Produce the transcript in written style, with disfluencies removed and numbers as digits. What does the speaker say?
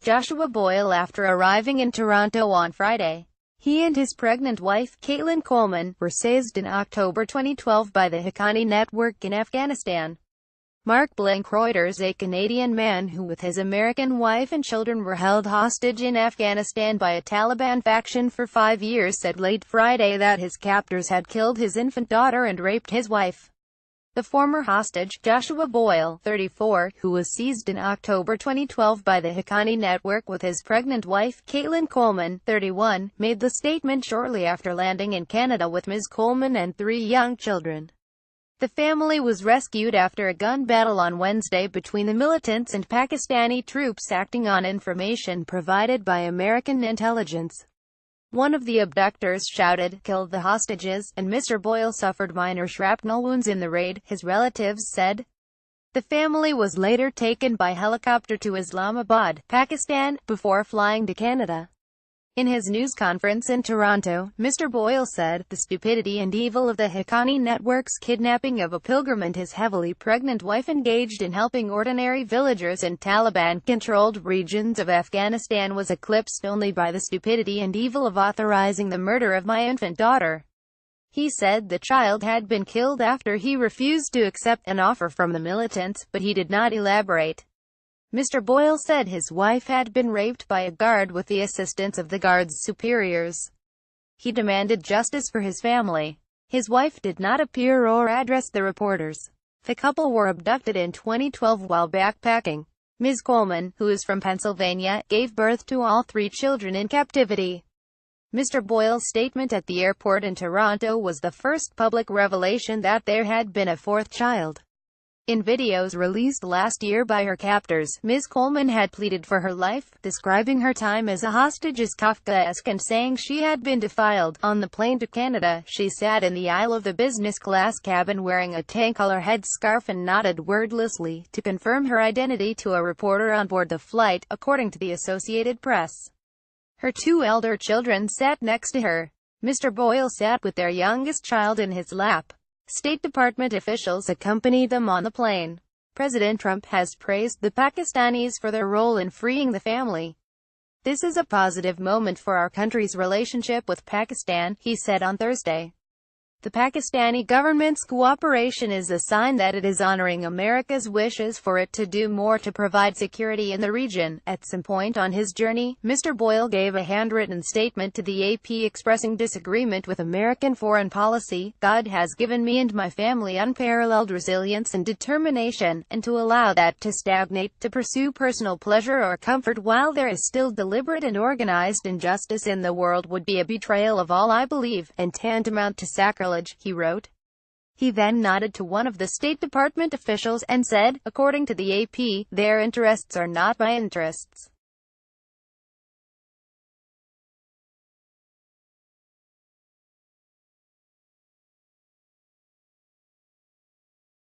Joshua Boyle after arriving in Toronto on Friday. He and his pregnant wife, Caitlan Coleman, were seized in October 2012 by the Haqqani network in Afghanistan. Mark BlinchReuters A Canadian man who with his American wife and children were held hostage in Afghanistan by a Taliban faction for 5 years said late Friday that his captors had killed his infant daughter and raped his wife. The former hostage, Joshua Boyle, 34, who was seized in October 2012 by the Haqqani network with his pregnant wife, Caitlan Coleman, 31, made the statement shortly after landing in Canada with Ms. Coleman and 3 young children. The family was rescued after a gun battle on Wednesday between the militants and Pakistani troops acting on information provided by American intelligence. One of the abductors shouted, "Kill the hostages," and Mr. Boyle suffered minor shrapnel wounds in the raid, his relatives said. The family was later taken by helicopter to Islamabad, Pakistan, before flying to Canada. In his news conference in Toronto, Mr. Boyle said, "The stupidity and evil of the Haqqani network's kidnapping of a pilgrim and his heavily pregnant wife engaged in helping ordinary villagers in Taliban-controlled regions of Afghanistan was eclipsed only by the stupidity and evil of authorizing the murder of my infant daughter." He said the child had been killed after he refused to accept an offer from the militants, but he did not elaborate. Mr. Boyle said his wife had been raped by a guard with the assistance of the guard's superiors. He demanded justice for his family. His wife did not appear or address the reporters. The couple were abducted in 2012 while backpacking. Ms. Coleman, who is from Pennsylvania, gave birth to all 3 children in captivity. Mr. Boyle's statement at the airport in Toronto was the first public revelation that there had been a 4th child. In videos released last year by her captors, Ms. Coleman had pleaded for her life, describing her time as a hostage as Kafkaesque and saying she had been defiled. On the plane to Canada, she sat in the aisle of the business-class cabin wearing a tan-color headscarf and nodded wordlessly to confirm her identity to a reporter on board the flight, according to the Associated Press. Her 2 elder children sat next to her. Mr. Boyle sat with their youngest child in his lap. State Department officials accompanied them on the plane. President Trump has praised the Pakistanis for their role in freeing the family. "This is a positive moment for our country's relationship with Pakistan," he said on Thursday. The Pakistani government's cooperation is a sign that it is honoring America's wishes for it to do more to provide security in the region. At some point on his journey, Mr. Boyle gave a handwritten statement to the AP expressing disagreement with American foreign policy. "God has given me and my family unparalleled resilience and determination, and to allow that to stagnate, to pursue personal pleasure or comfort while there is still deliberate and organized injustice in the world would be a betrayal of all I believe, and tantamount to sacrilege," he wrote. He then nodded to one of the State Department officials and said, "According to the AP, their interests are not my interests."